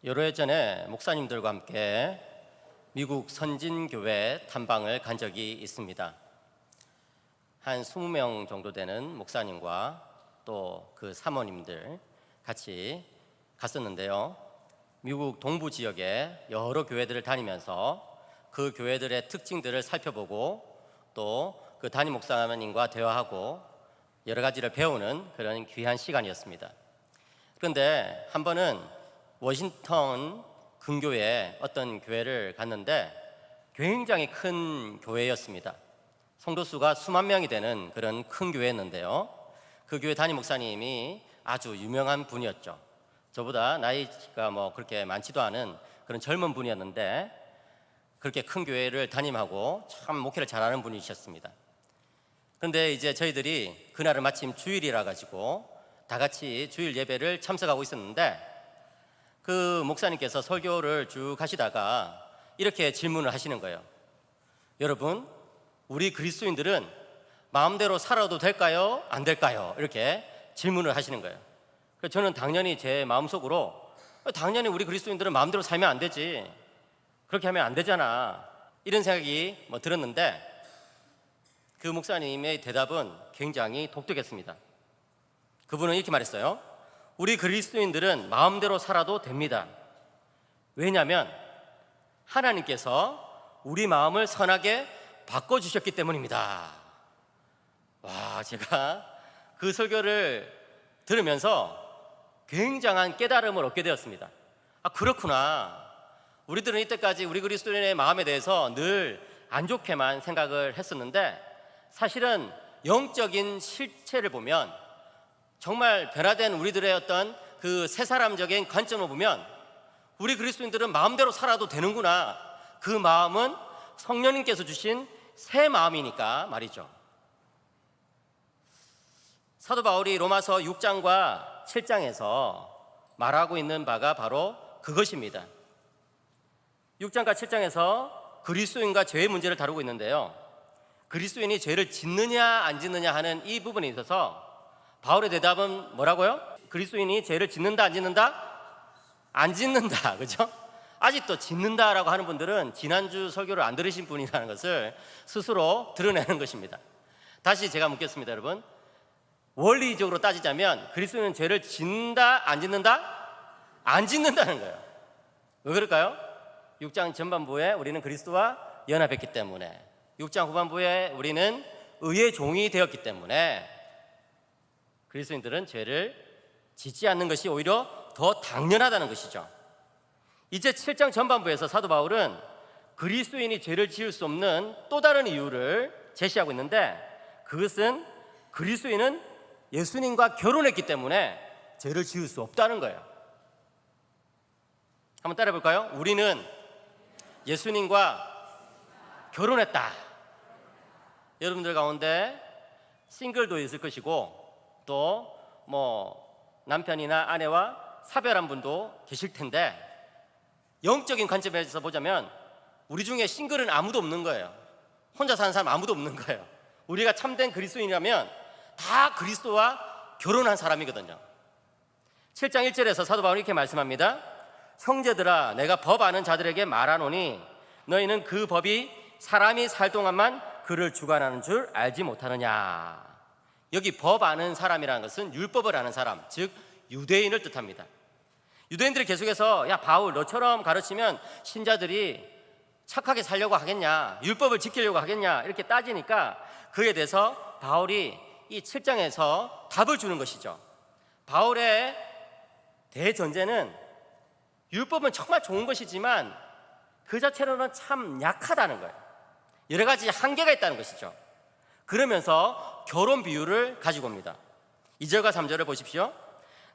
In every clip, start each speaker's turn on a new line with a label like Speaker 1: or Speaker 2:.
Speaker 1: 여러 해 전에 목사님들과 함께 미국 선진교회 탐방을 간 적이 있습니다. 한 20명 정도 되는 목사님과 또 그 사모님들 같이 갔었는데요. 미국 동부 지역의 여러 교회들을 다니면서 그 교회들의 특징들을 살펴보고 또 그 담임 목사님과 대화하고 여러 가지를 배우는 그런 귀한 시간이었습니다. 그런데 한 번은 워싱턴 근교의 어떤 교회를 갔는데 굉장히 큰 교회였습니다. 성도 수가 수만 명이 되는 그런 큰 교회였는데요. 그 교회 담임 목사님이 아주 유명한 분이었죠. 저보다 나이가 그렇게 많지도 않은 그런 젊은 분이었는데 그렇게 큰 교회를 담임하고 참 목회를 잘하는 분이셨습니다. 그런데 이제 저희들이 그날은 마침 주일이라 가지고 다 같이 주일 예배를 참석하고 있었는데 그 목사님께서 설교를 쭉 하시다가 이렇게 질문을 하시는 거예요. 여러분, 우리 그리스도인들은 마음대로 살아도 될까요? 안 될까요? 이렇게 질문을 하시는 거예요. 그래서 저는 당연히 제 마음속으로 당연히 우리 그리스도인들은 마음대로 살면 안 되지, 그렇게 하면 안 되잖아, 이런 생각이 들었는데 그 목사님의 대답은 굉장히 독특했습니다. 그분은 이렇게 말했어요. 우리 그리스도인들은 마음대로 살아도 됩니다. 왜냐하면 하나님께서 우리 마음을 선하게 바꿔주셨기 때문입니다. 와, 제가 그 설교를 들으면서 굉장한 깨달음을 얻게 되었습니다. 아, 그렇구나. 우리들은 이때까지 우리 그리스도인의 마음에 대해서 늘 안 좋게만 생각을 했었는데 사실은 영적인 실체를 보면 정말 변화된 우리들의 어떤 그 새사람적인 관점을 보면 우리 그리스도인들은 마음대로 살아도 되는구나. 그 마음은 성령님께서 주신 새 마음이니까 말이죠. 사도 바울이 로마서 6장과 7장에서 말하고 있는 바가 바로 그것입니다. 6장과 7장에서 그리스도인과 죄의 문제를 다루고 있는데요, 그리스도인이 죄를 짓느냐 안 짓느냐 하는 이 부분에 있어서 바울의 대답은 뭐라고요? 그리스도인이 죄를 짓는다 안 짓는다? 안 짓는다, 그죠? 아직도 짓는다라고 하는 분들은 지난주 설교를 안 들으신 분이라는 것을 스스로 드러내는 것입니다. 다시 제가 묻겠습니다. 여러분, 원리적으로 따지자면 그리스도인은 죄를 짓는다 안 짓는다? 안 짓는다는 거예요. 왜 그럴까요? 6장 전반부에 우리는 그리스도와 연합했기 때문에, 6장 후반부에 우리는 의의 종이 되었기 때문에 그리스도인들은 죄를 짓지 않는 것이 오히려 더 당연하다는 것이죠. 이제 7장 전반부에서 사도 바울은 그리스도인이 죄를 지을 수 없는 또 다른 이유를 제시하고 있는데 그것은 그리스도인은 예수님과 결혼했기 때문에 죄를 지을 수 없다는 거예요. 한번 따라해 볼까요? 우리는 예수님과 결혼했다. 여러분들 가운데 싱글도 있을 것이고 또 남편이나 아내와 사별한 분도 계실 텐데 영적인 관점에서 보자면 우리 중에 싱글은 아무도 없는 거예요. 혼자 사는 사람 아무도 없는 거예요. 우리가 참된 그리스도인이라면 다 그리스도와 결혼한 사람이거든요. 7장 1절에서 사도 바울이 이렇게 말씀합니다. 형제들아, 내가 법 아는 자들에게 말하노니 너희는 그 법이 사람이 살 동안만 그를 주관하는 줄 알지 못하느냐. 여기 법 아는 사람이라는 것은 율법을 아는 사람, 즉 유대인을 뜻합니다. 유대인들이 계속해서 야 바울, 너처럼 가르치면 신자들이 착하게 살려고 하겠냐, 율법을 지키려고 하겠냐 이렇게 따지니까 그에 대해서 바울이 이 7장에서 답을 주는 것이죠. 바울의 대전제는 율법은 정말 좋은 것이지만 그 자체로는 참 약하다는 거예요. 여러 가지 한계가 있다는 것이죠. 그러면서 결혼 비유를 가지고 옵니다. 2절과 3절을 보십시오.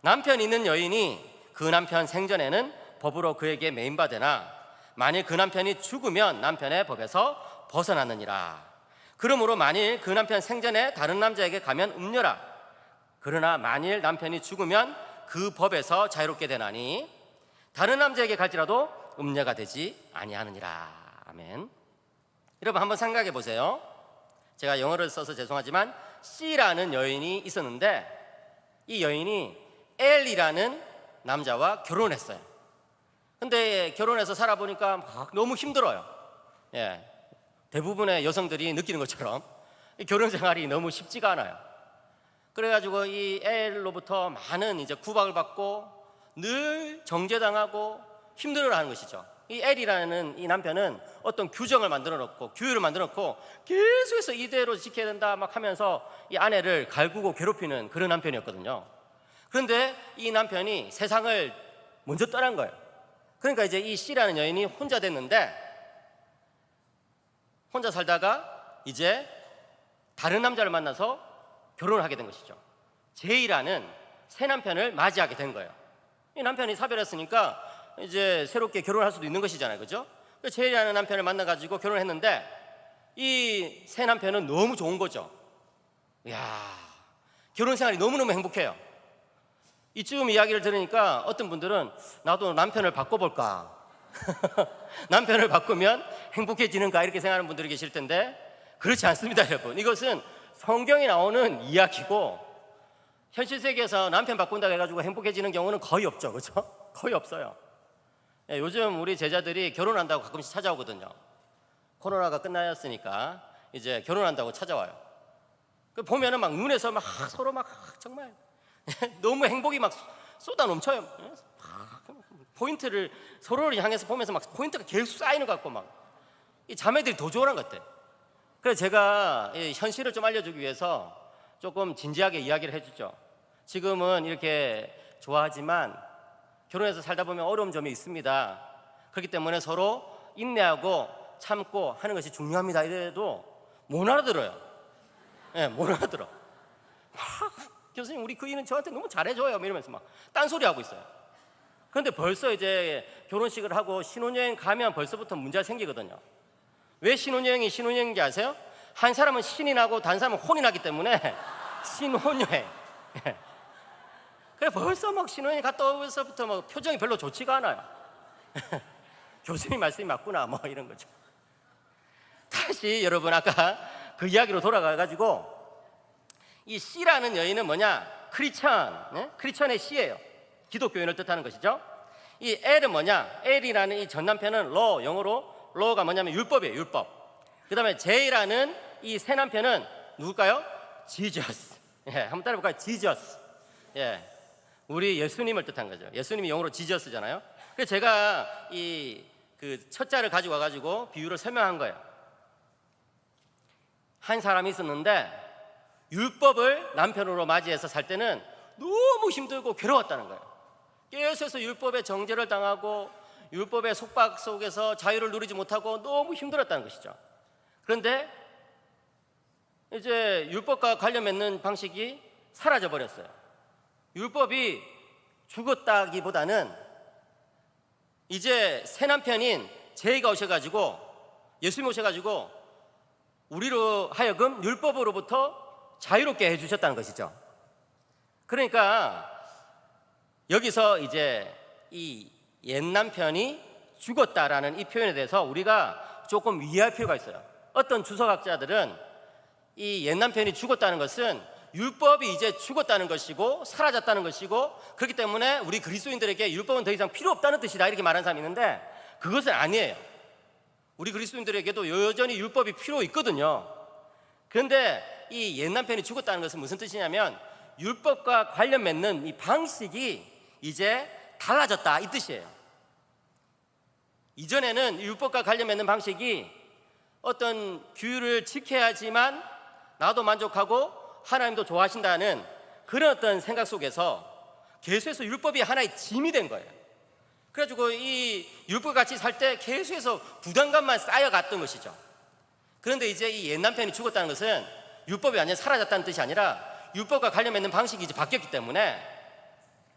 Speaker 1: 남편 있는 여인이 그 남편 생전에는 법으로 그에게 매인받으나 만일 그 남편이 죽으면 남편의 법에서 벗어나느니라. 그러므로 만일 그 남편 생전에 다른 남자에게 가면 음녀라. 그러나 만일 남편이 죽으면 그 법에서 자유롭게 되나니 다른 남자에게 갈지라도 음녀가 되지 아니하느니라. 아멘. 여러분 한번 생각해 보세요. 제가 영어를 써서 죄송하지만 C라는 여인이 있었는데 이 여인이 L이라는 남자와 결혼했어요. 근데 결혼해서 살아보니까 막 너무 힘들어요. 예, 대부분의 여성들이 느끼는 것처럼 이 결혼 생활이 너무 쉽지가 않아요. 그래가지고 이 엘로부터 많은 이제 구박을 받고 늘 정죄당하고 힘들어하는 것이죠. 이 엘이라는 이 남편은 어떤 규정을 만들어 놓고 규율을 만들어 놓고 계속해서 이대로 지켜야 된다 막 하면서 이 아내를 갈구고 괴롭히는 그런 남편이었거든요. 그런데 이 남편이 세상을 먼저 떠난 거예요. 그러니까 이제 이 C라는 여인이 혼자 됐는데, 혼자 살다가 이제 다른 남자를 만나서 결혼을 하게 된 것이죠. J라는 새 남편을 맞이하게 된 거예요. 이 남편이 사별했으니까 이제 새롭게 결혼할 수도 있는 것이잖아요, 그죠? J라는 남편을 만나가지고 결혼했는데 이 새 남편은 너무 좋은 거죠. 이야, 결혼 생활이 너무너무 행복해요. 이쯤 이야기를 들으니까 어떤 분들은 나도 남편을 바꿔볼까 남편을 바꾸면 행복해지는가 이렇게 생각하는 분들이 계실 텐데 그렇지 않습니다, 여러분. 이것은 성경에 나오는 이야기고 현실 세계에서 남편 바꾼다고 해가지고 행복해지는 경우는 거의 없죠, 그렇죠? 거의 없어요. 요즘 우리 제자들이 결혼한다고 가끔씩 찾아오거든요. 코로나가 끝나였으니까 이제 결혼한다고 찾아와요. 보면은 막 눈에서 막 서로 막 정말 너무 행복이 막 쏟아 넘쳐요. 포인트를 서로를 향해서 보면서 막 포인트가 계속 쌓이는 것 같고 막 이 자매들이 더 좋아하는 것 같아. 그래서 제가 이 현실을 좀 알려주기 위해서 조금 진지하게 이야기를 해주죠. 지금은 이렇게 좋아하지만 결혼해서 살다 보면 어려운 점이 있습니다. 그렇기 때문에 서로 인내하고 참고 하는 것이 중요합니다. 이래도 못 알아들어요. 예, 못 알아들어. 교수님, 우리 그이는 저한테 너무 잘해줘요 이러면서 막 딴소리하고 있어요. 그런데 벌써 이제 결혼식을 하고 신혼여행 가면 벌써부터 문제가 생기거든요. 왜 신혼여행이 신혼여행인지 아세요? 한 사람은 신이 나고 다른 사람은 혼이 나기 때문에 신혼여행. 그래 벌써 막 신혼여행 갔다 오면서부터 막 표정이 별로 좋지가 않아요. 교수님 말씀이 맞구나 뭐 이런 거죠. 다시 여러분 아까 그 이야기로 돌아가가지고 이 C라는 여인은 뭐냐? 크리스천, 크리스천의 C예요. 기독교인을 뜻하는 것이죠. 이 L은 뭐냐? L이라는 이 전 남편은 law, 영어로 law가 뭐냐면 율법이에요, 율법. 그 다음에 J라는 이 새 남편은 누굴까요? Jesus. 예, 한번 따라해볼까요? Jesus. 예, 우리 예수님을 뜻한 거죠. 예수님이 영어로 지저스잖아요. 그래서 제가 이 그 첫 자를 가지고 와가지고 비유를 설명한 거예요. 한 사람이 있었는데 율법을 남편으로 맞이해서 살 때는 너무 힘들고 괴로웠다는 거예요. 계속해서 율법의 정죄를 당하고 율법의 속박 속에서 자유를 누리지 못하고 너무 힘들었다는 것이죠. 그런데 이제 율법과 관련 맺는 방식이 사라져 버렸어요. 율법이 죽었다기보다는 이제 새 남편인 제이가 오셔가지고 예수님이 오셔가지고 우리로 하여금 율법으로부터 자유롭게 해주셨다는 것이죠. 그러니까 여기서 이제 이 옛 남편이 죽었다라는 이 표현에 대해서 우리가 조금 이해할 필요가 있어요. 어떤 주석학자들은 이 옛 남편이 죽었다는 것은 율법이 이제 죽었다는 것이고 사라졌다는 것이고 그렇기 때문에 우리 그리스도인들에게 율법은 더 이상 필요 없다는 뜻이다 이렇게 말하는 사람이 있는데 그것은 아니에요. 우리 그리스도인들에게도 여전히 율법이 필요 있거든요. 그런데 이 옛 남편이 죽었다는 것은 무슨 뜻이냐면 율법과 관련 맺는 이 방식이 이제 달라졌다 이 뜻이에요. 이전에는 율법과 관련 맺는 방식이 어떤 규율을 지켜야지만 나도 만족하고 하나님도 좋아하신다는 그런 어떤 생각 속에서 계속해서 율법이 하나의 짐이 된 거예요. 그래가지고 이 율법 같이 살 때 계속해서 부담감만 쌓여갔던 것이죠. 그런데 이제 이 옛 남편이 죽었다는 것은 율법이 완전히 사라졌다는 뜻이 아니라 율법과 관련 맺는 방식이 이제 바뀌었기 때문에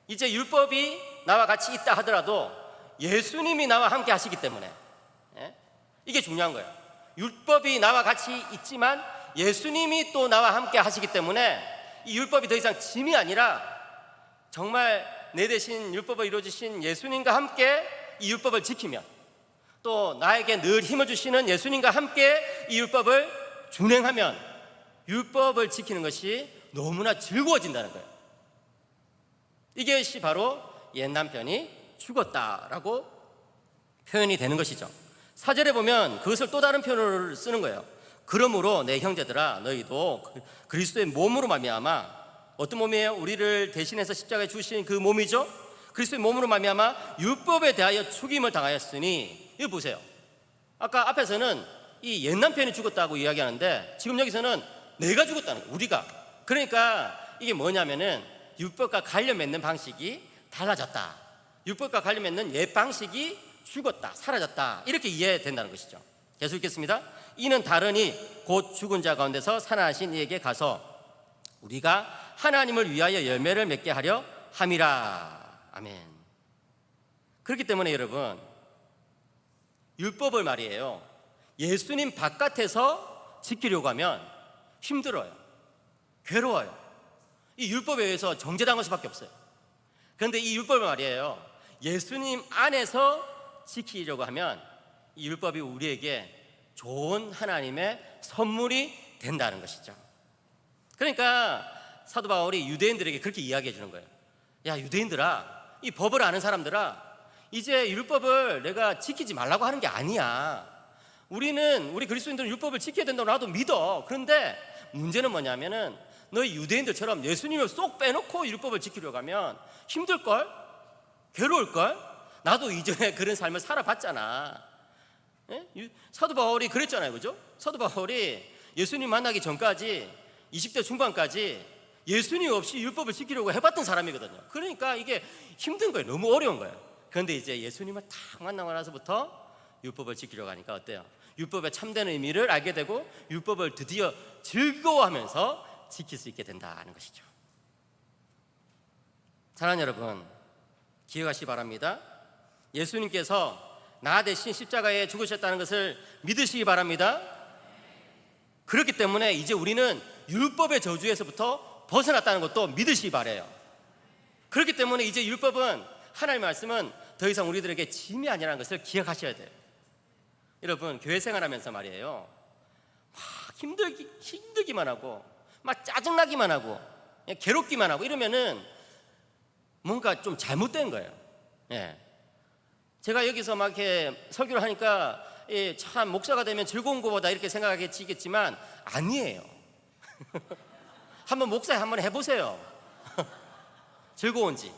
Speaker 1: 이제 율법이 나와 같이 있다 하더라도 예수님이 나와 함께 하시기 때문에 이게 중요한 거예요. 율법이 나와 같이 있지만 예수님이 또 나와 함께 하시기 때문에 이 율법이 더 이상 짐이 아니라 정말 내 대신 율법을 이루어주신 예수님과 함께 이 율법을 지키면 또 나에게 늘 힘을 주시는 예수님과 함께 이 율법을 준행하면 율법을 지키는 것이 너무나 즐거워진다는 거예요. 이것이 바로 옛 남편이 죽었다라고 표현이 되는 것이죠. 4절에 보면 그것을 또 다른 표현을 쓰는 거예요. 그러므로 내 형제들아 너희도 그리스도의 몸으로 말미암아, 어떤 몸이에요? 우리를 대신해서 십자가에 주신 그 몸이죠. 그리스도의 몸으로 말미암아 율법에 대하여 죽임을 당하였으니, 이거 보세요. 아까 앞에서는 이 옛 남편이 죽었다고 이야기하는데 지금 여기서는 내가 죽었다는 거예요. 우리가. 그러니까 이게 뭐냐면은 율법과 관련 맺는 방식이 달라졌다. 율법과 관련 맺는 옛 방식이 죽었다, 사라졌다, 이렇게 이해된다는 것이죠. 계속 읽겠습니다. 이는 다르니 곧 죽은 자 가운데서 살아나신 이에게 가서 우리가 하나님을 위하여 열매를 맺게 하려 함이라. 아멘. 그렇기 때문에 여러분, 율법을 말이에요, 예수님 바깥에서 지키려고 하면 힘들어요, 괴로워요. 이 율법에 의해서 정죄당할 수밖에 없어요. 그런데 이 율법을 말이에요, 예수님 안에서 지키려고 하면 이 율법이 우리에게 좋은 하나님의 선물이 된다는 것이죠. 그러니까 사도 바울이 유대인들에게 그렇게 이야기해 주는 거예요. 야, 유대인들아, 이 법을 아는 사람들아, 이제 율법을 내가 지키지 말라고 하는 게 아니야. 우리 그리스도인들은 율법을 지켜야 된다고 나도 믿어. 그런데 문제는 뭐냐면은 너희 유대인들처럼 예수님을 쏙 빼놓고 율법을 지키려고 하면 힘들걸? 괴로울걸? 나도 이전에 그런 삶을 살아봤잖아. 사도 바울이 그랬잖아요, 그죠? 사도 바울이 예수님 만나기 전까지 20대 중반까지 예수님 없이 율법을 지키려고 해봤던 사람이거든요. 그러니까 이게 힘든 거예요. 너무 어려운 거예요. 그런데 이제 예수님을 딱 만나고 나서부터 율법을 지키려고 하니까 어때요? 율법의 참된 의미를 알게 되고 율법을 드디어 즐거워하면서 지킬 수 있게 된다는 것이죠. 사랑하는 여러분, 기억하시기 바랍니다. 예수님께서 나 대신 십자가에 죽으셨다는 것을 믿으시기 바랍니다. 그렇기 때문에 이제 우리는 율법의 저주에서부터 벗어났다는 것도 믿으시기 바라요. 그렇기 때문에 이제 율법은, 하나님의 말씀은 더 이상 우리들에게 짐이 아니라는 것을 기억하셔야 돼요. 여러분, 교회 생활하면서 말이에요, 막 힘들기만 하고 막 짜증나기만 하고 괴롭기만 하고 이러면은 뭔가 좀 잘못된 거예요. 제가 여기서 막 이렇게 설교를 하니까 참 목사가 되면 즐거운 것보다 이렇게 생각하겠지만 아니에요. 한번 목사 한번 해보세요. 즐거운지.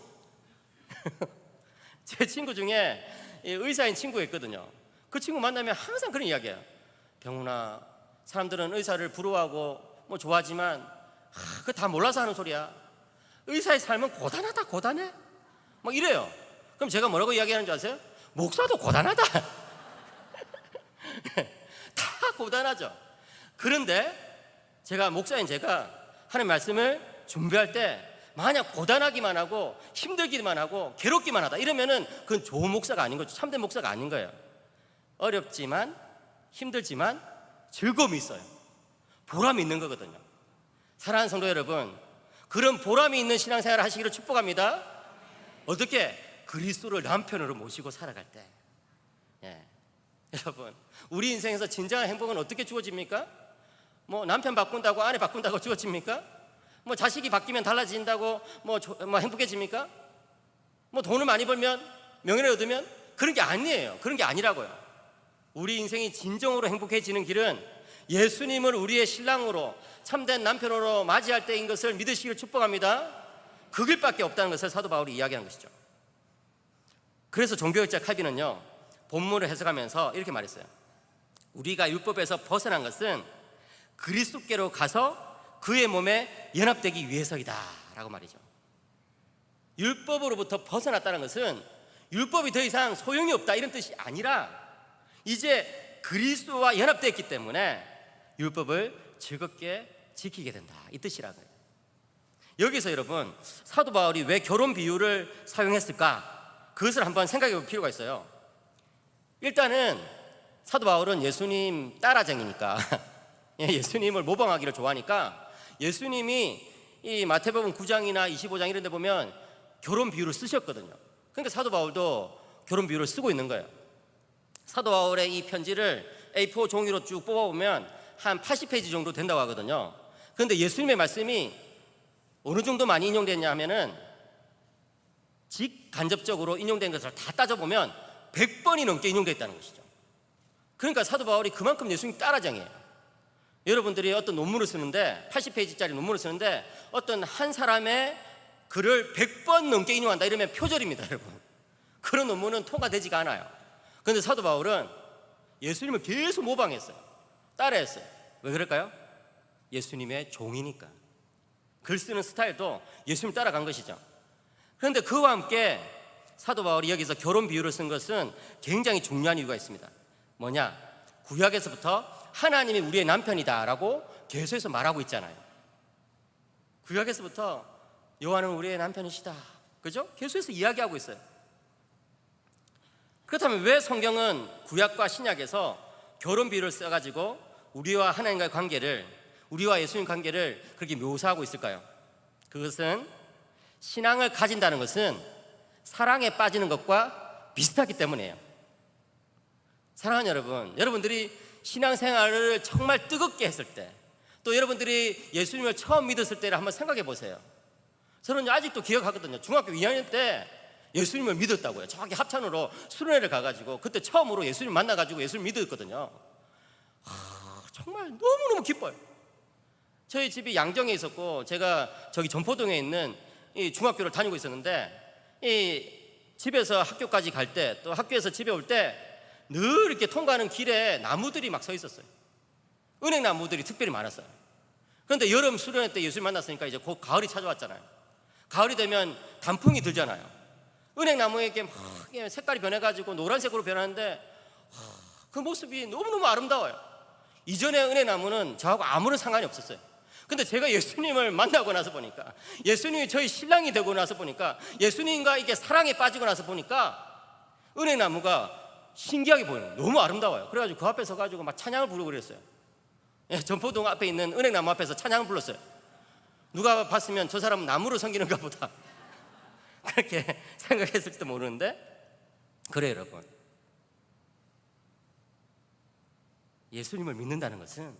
Speaker 1: 제 친구 중에 의사인 친구가 있거든요. 그 친구 만나면 항상 그런 이야기예요. 병훈아, 사람들은 의사를 부러워하고 뭐 좋아하지만 그거 다 몰라서 하는 소리야. 의사의 삶은 고단하다, 고단해. 막 이래요. 그럼 제가 뭐라고 이야기하는 줄 아세요? 목사도 고단하다. 다 고단하죠. 그런데 제가 목사인 제가 하는 말씀을 준비할 때 만약 고단하기만 하고 힘들기만 하고 괴롭기만 하다 이러면은 그건 좋은 목사가 아닌 거죠. 참된 목사가 아닌 거예요. 어렵지만 힘들지만 즐거움이 있어요. 보람이 있는 거거든요. 사랑하는 성도 여러분, 그런 보람이 있는 신앙생활을 하시기를 축복합니다. 어떻게? 그리스도를 남편으로 모시고 살아갈 때. 여러분, 우리 인생에서 진정한 행복은 어떻게 주어집니까? 뭐 남편 바꾼다고, 아내 바꾼다고 주어집니까? 뭐 자식이 바뀌면 달라진다고 뭐 행복해집니까? 뭐 돈을 많이 벌면, 명예를 얻으면? 그런 게 아니에요. 그런 게 아니라고요. 우리 인생이 진정으로 행복해지는 길은 예수님을 우리의 신랑으로, 참된 남편으로 맞이할 때인 것을 믿으시기를 축복합니다. 그 길밖에 없다는 것을 사도 바울이 이야기하는 것이죠. 그래서 종교학자 칼빈은요, 본문을 해석하면서 이렇게 말했어요. 우리가 율법에서 벗어난 것은 그리스도께로 가서 그의 몸에 연합되기 위해서이다 라고 말이죠. 율법으로부터 벗어났다는 것은 율법이 더 이상 소용이 없다 이런 뜻이 아니라 이제 그리스도와 연합되었기 때문에 율법을 즐겁게 지키게 된다, 이 뜻이라고요. 여기서 여러분, 사도 바울이 왜 결혼 비유를 사용했을까? 그것을 한번 생각해 볼 필요가 있어요. 일단은 사도 바울은 예수님 따라쟁이니까 예수님을 모방하기를 좋아하니까 예수님이 이 마태복음 9장이나 25장 이런 데 보면 결혼 비유를 쓰셨거든요. 그러니까 사도 바울도 결혼 비유를 쓰고 있는 거예요. 사도 바울의 이 편지를 A4 종이로 쭉 뽑아보면 한 80페이지 정도 된다고 하거든요. 그런데 예수님의 말씀이 어느 정도 많이 인용됐냐 하면은 직간접적으로 인용된 것을 다 따져보면 100번이 넘게 인용됐다는 것이죠. 그러니까 사도 바울이 그만큼 예수님 따라장이에요. 여러분들이 어떤 논문을 쓰는데 80페이지짜리 논문을 쓰는데 어떤 한 사람의 글을 100번 넘게 인용한다 이러면 표절입니다, 여러분. 그런 논문은 통과되지가 않아요. 그런데 사도 바울은 예수님을 계속 모방했어요. 따라했어요. 왜 그럴까요? 예수님의 종이니까. 글 쓰는 스타일도 예수님 따라간 것이죠. 그런데 그와 함께 사도 바울이 여기서 결혼 비유를 쓴 것은 굉장히 중요한 이유가 있습니다. 뭐냐? 구약에서부터 하나님이 우리의 남편이다라고 계속해서 말하고 있잖아요. 구약에서부터 여호와는 우리의 남편이시다, 그죠? 계속해서 이야기하고 있어요. 그렇다면 왜 성경은 구약과 신약에서 결혼 비유를 써가지고 우리와 하나님과의 관계를, 우리와 예수님 관계를 그렇게 묘사하고 있을까요? 그것은 신앙을 가진다는 것은 사랑에 빠지는 것과 비슷하기 때문이에요. 사랑하는 여러분, 여러분들이 신앙생활을 정말 뜨겁게 했을 때, 또 여러분들이 예수님을 처음 믿었을 때를 한번 생각해 보세요. 저는 아직도 기억하거든요. 중학교 2학년 때 예수님을 믿었다고요. 저기 합천으로 수련회를 가가지고 그때 처음으로 예수님 만나가지고 예수님 믿었거든요. 정말 너무너무 기뻐요. 저희 집이 양정에 있었고 제가 저기 전포동에 있는 이 중학교를 다니고 있었는데, 이 집에서 학교까지 갈 때, 또 학교에서 집에 올 때 늘 이렇게 통과하는 길에 나무들이 막 서 있었어요. 은행나무들이 특별히 많았어요. 그런데 여름 수련회 때 예수님 만났으니까 이제 곧 가을이 찾아왔잖아요. 가을이 되면 단풍이 들잖아요. 은행나무에 이렇게 막 색깔이 변해가지고 노란색으로 변하는데 그 모습이 너무너무 아름다워요. 이전에 은행나무는 저하고 아무런 상관이 없었어요. 근데 제가 예수님을 만나고 나서 보니까, 예수님이 저희 신랑이 되고 나서 보니까, 예수님과 이게 사랑에 빠지고 나서 보니까 은행나무가 신기하게 보여요. 너무 아름다워요. 그래가지고 그 앞에 서가지고 막 찬양을 부르고 그랬어요. 전포동 앞에 있는 은행나무 앞에서 찬양을 불렀어요. 누가 봤으면 저 사람은 나무로 섬기는가 보다 그렇게 생각했을지도 모르는데, 그래요 여러분, 예수님을 믿는다는 것은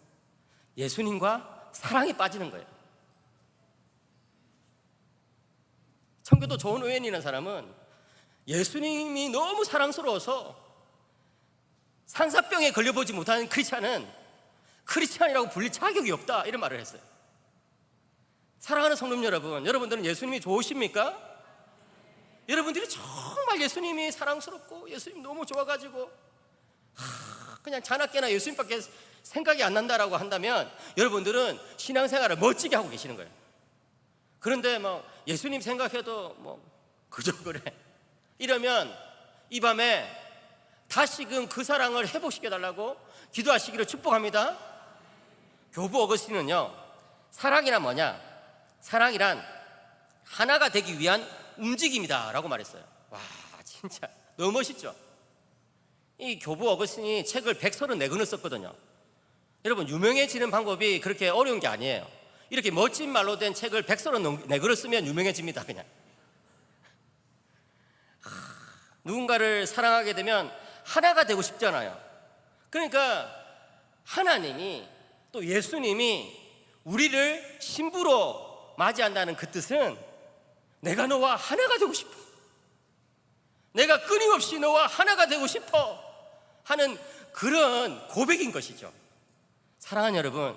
Speaker 1: 예수님과 사랑에 빠지는 거예요. 청교도 좋은 의원이라는 사람은 예수님이 너무 사랑스러워서 상사병에 걸려보지 못하는 크리스찬은 크리스찬이라고 불릴 자격이 없다, 이런 말을 했어요. 사랑하는 성도님 여러분, 여러분들은 예수님이 좋으십니까? 여러분들이 정말 예수님이 사랑스럽고 예수님 너무 좋아가지고 그냥 자나깨나 예수님밖에 생각이 안 난다라고 한다면 여러분들은 신앙생활을 멋지게 하고 계시는 거예요. 그런데 뭐 예수님 생각해도 뭐 그저 그래 이러면 이 밤에 다시금 그 사랑을 회복시켜달라고 기도하시기를 축복합니다. 교부 어거스틴은요, 사랑이란 뭐냐? 사랑이란 하나가 되기 위한 움직임이다 라고 말했어요. 와, 진짜 너무 멋있죠? 이 교부 어거스틴이 책을 134권을 썼거든요. 여러분, 유명해지는 방법이 그렇게 어려운 게 아니에요. 이렇게 멋진 말로 된 책을 134권을 쓰면 유명해집니다. 그냥 누군가를 사랑하게 되면 하나가 되고 싶잖아요. 그러니까 하나님이, 또 예수님이 우리를 신부로 맞이한다는 그 뜻은 내가 너와 하나가 되고 싶어, 내가 끊임없이 너와 하나가 되고 싶어 하는 그런 고백인 것이죠. 사랑하는 여러분,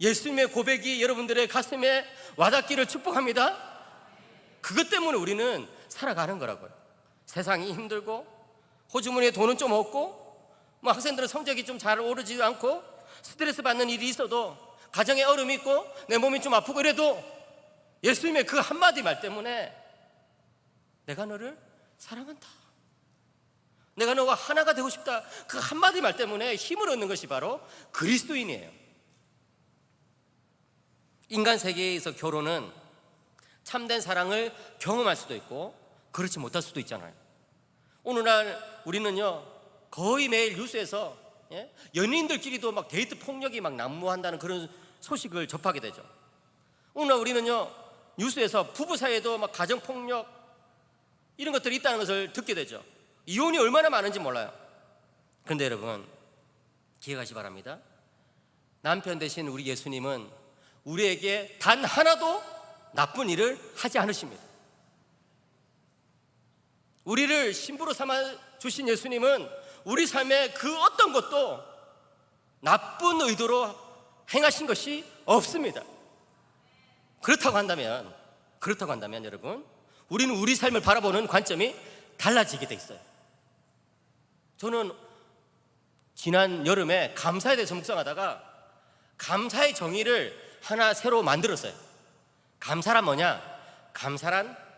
Speaker 1: 예수님의 고백이 여러분들의 가슴에 와닿기를 축복합니다. 그것 때문에 우리는 살아가는 거라고요. 세상이 힘들고 호주머니에 돈은 좀 없고 뭐 학생들은 성적이 좀 잘 오르지도 않고 스트레스 받는 일이 있어도, 가정에 어려움이 있고 내 몸이 좀 아프고 이래도 예수님의 그 한마디 말 때문에 내가 너를 사랑한다, 내가 너와 하나가 되고 싶다, 그 한마디 말 때문에 힘을 얻는 것이 바로 그리스도인이에요. 인간 세계에서 결혼은 참된 사랑을 경험할 수도 있고 그렇지 못할 수도 있잖아요. 오늘날 우리는요 거의 매일 뉴스에서 연인들끼리도 막 데이트 폭력이 막 난무한다는 그런 소식을 접하게 되죠. 오늘날 우리는요 뉴스에서 부부 사이에도 막 가정 폭력 이런 것들이 있다는 것을 듣게 되죠. 이혼이 얼마나 많은지 몰라요. 그런데 여러분, 기억하시 바랍니다. 남편 되신 우리 예수님은 우리에게 단 하나도 나쁜 일을 하지 않으십니다. 우리를 신부로 삼아 주신 예수님은 우리 삶의 그 어떤 것도 나쁜 의도로 행하신 것이 없습니다. 그렇다고 한다면 여러분, 우리는 우리 삶을 바라보는 관점이 달라지게 돼 있어요. 저는 지난 여름에 감사에 대해서 묵상하다가 감사의 정의를 하나 새로 만들었어요. 감사란 뭐냐? 감사란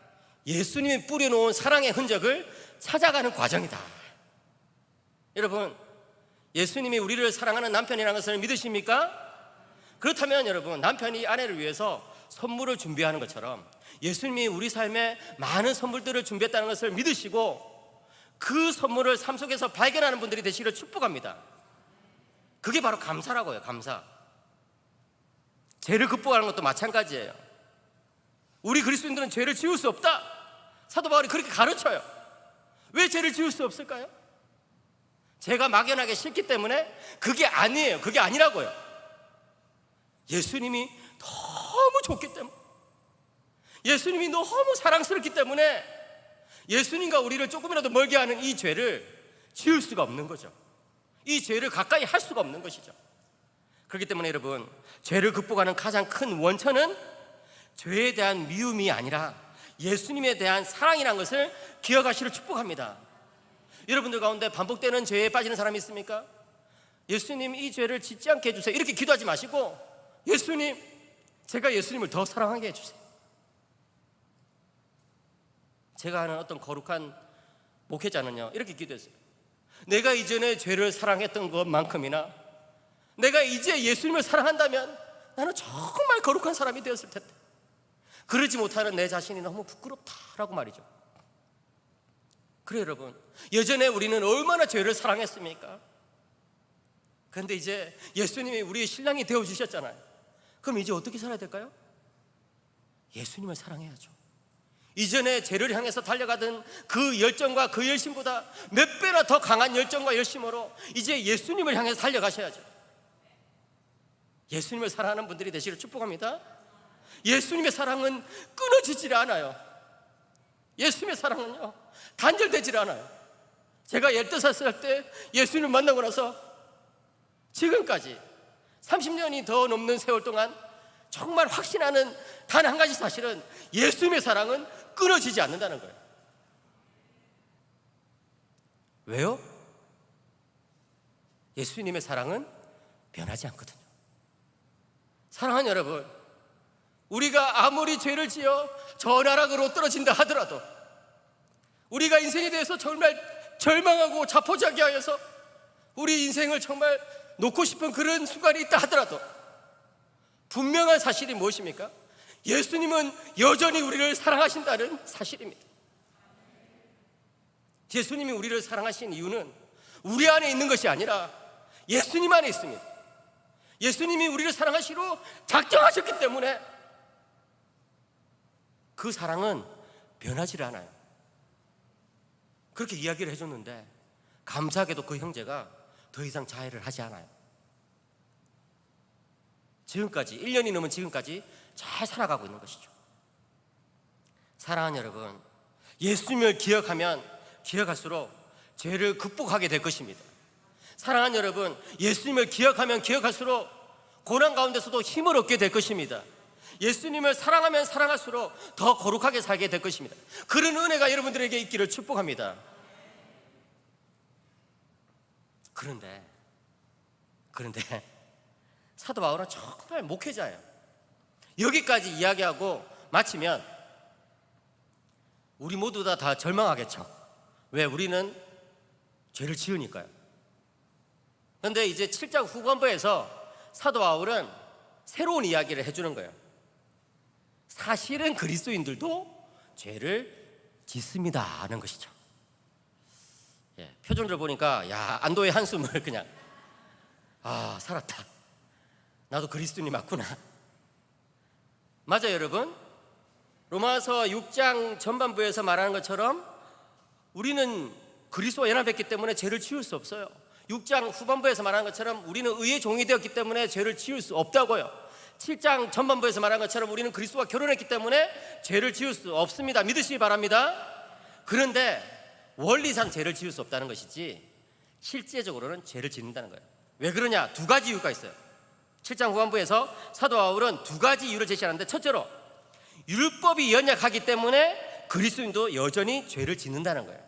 Speaker 1: 예수님이 뿌려놓은 사랑의 흔적을 찾아가는 과정이다. 여러분, 예수님이 우리를 사랑하는 남편이라는 것을 믿으십니까? 그렇다면 여러분, 남편이 아내를 위해서 선물을 준비하는 것처럼 예수님이 우리 삶에 많은 선물들을 준비했다는 것을 믿으시고 그 선물을 삶 속에서 발견하는 분들이 되시기를 축복합니다. 그게 바로 감사라고요. 감사. 죄를 극복하는 것도 마찬가지예요. 우리 그리스도인들은 죄를 지을 수 없다. 사도 바울이 그렇게 가르쳐요. 왜 죄를 지을 수 없을까요? 죄가 막연하게 싫기 때문에? 그게 아니에요. 그게 아니라고요. 예수님이 너무 좋기 때문에, 예수님이 너무 사랑스럽기 때문에 예수님과 우리를 조금이라도 멀게 하는 이 죄를 지을 수가 없는 거죠. 이 죄를 가까이 할 수가 없는 것이죠. 그렇기 때문에 여러분, 죄를 극복하는 가장 큰 원천은 죄에 대한 미움이 아니라 예수님에 대한 사랑이라는 것을 기억하시기를 축복합니다. 여러분들 가운데 반복되는 죄에 빠지는 사람이 있습니까? 예수님, 이 죄를 짓지 않게 해주세요, 이렇게 기도하지 마시고, 예수님, 제가 예수님을 더 사랑하게 해주세요. 제가 아는 어떤 거룩한 목회자는요, 이렇게 기도했어요. 내가 이전에 죄를 사랑했던 것만큼이나 내가 이제 예수님을 사랑한다면 나는 정말 거룩한 사람이 되었을 텐데, 그러지 못하는 내 자신이 너무 부끄럽다라고 말이죠. 그래요 여러분, 예전에 우리는 얼마나 죄를 사랑했습니까? 그런데 이제 예수님이 우리의 신랑이 되어주셨잖아요. 그럼 이제 어떻게 살아야 될까요? 예수님을 사랑해야죠. 이전에 죄를 향해서 달려가던 그 열정과 그 열심보다 몇 배나 더 강한 열정과 열심으로 이제 예수님을 향해서 달려가셔야죠. 예수님을 사랑하는 분들이 되시기를 축복합니다. 예수님의 사랑은 끊어지질 않아요. 예수님의 사랑은요, 단절되질 않아요. 제가 15살 때 예수님을 만나고 나서 지금까지 30년이 더 넘는 세월 동안 정말 확신하는 단 한 가지 사실은 예수님의 사랑은 끊어지지 않는다는 거예요. 왜요? 예수님의 사랑은 변하지 않거든요. 사랑하는 여러분, 우리가 아무리 죄를 지어 저 나락으로 떨어진다 하더라도, 우리가 인생에 대해서 정말 절망하고 자포자기하여서 우리 인생을 정말 놓고 싶은 그런 순간이 있다 하더라도 분명한 사실이 무엇입니까? 예수님은 여전히 우리를 사랑하신다는 사실입니다. 예수님이 우리를 사랑하신 이유는 우리 안에 있는 것이 아니라 예수님 안에 있습니다. 예수님이 우리를 사랑하시로 작정하셨기 때문에 그 사랑은 변하지 않아요. 그렇게 이야기를 해줬는데 감사하게도 그 형제가 더 이상 자해를 하지 않아요. 지금까지 1년이 넘은 지금까지 잘 살아가고 있는 것이죠. 사랑하는 여러분, 예수님을 기억하면 기억할수록 죄를 극복하게 될 것입니다. 사랑하는 여러분, 예수님을 기억하면 기억할수록 고난 가운데서도 힘을 얻게 될 것입니다. 예수님을 사랑하면 사랑할수록 더 거룩하게 살게 될 것입니다. 그런 은혜가 여러분들에게 있기를 축복합니다. 그런데 사도 바울은 정말 목회자예요. 여기까지 이야기하고 마치면 우리 모두 다 절망하겠죠. 왜? 우리는 죄를 지으니까요. 그런데 이제 7장 후반부에서 사도 바울은 새로운 이야기를 해주는 거예요. 사실은 그리스도인들도 죄를 짓습니다 하는 것이죠. 표정을 보니까 안도의 한숨을 그냥 살았다. 나도 그리스도인이 맞구나. 맞아요 여러분. 로마서 6장 전반부에서 말하는 것처럼 우리는 그리스도와 연합했기 때문에 죄를 지을 수 없어요. 6장 후반부에서 말하는 것처럼 우리는 의의 종이 되었기 때문에 죄를 지을 수 없다고요. 7장 전반부에서 말한 것처럼 우리는 그리스도와 결혼했기 때문에 죄를 지을 수 없습니다. 믿으시기 바랍니다. 그런데 원리상 죄를 지을 수 없다는 것이지 실제적으로는 죄를 짓는다는 거예요. 왜 그러냐? 두 가지 이유가 있어요. 7장 후반부에서 사도 바울은 두 가지 이유를 제시하는데, 첫째로 율법이 연약하기 때문에 그리스도인도 여전히 죄를 짓는다는 거예요.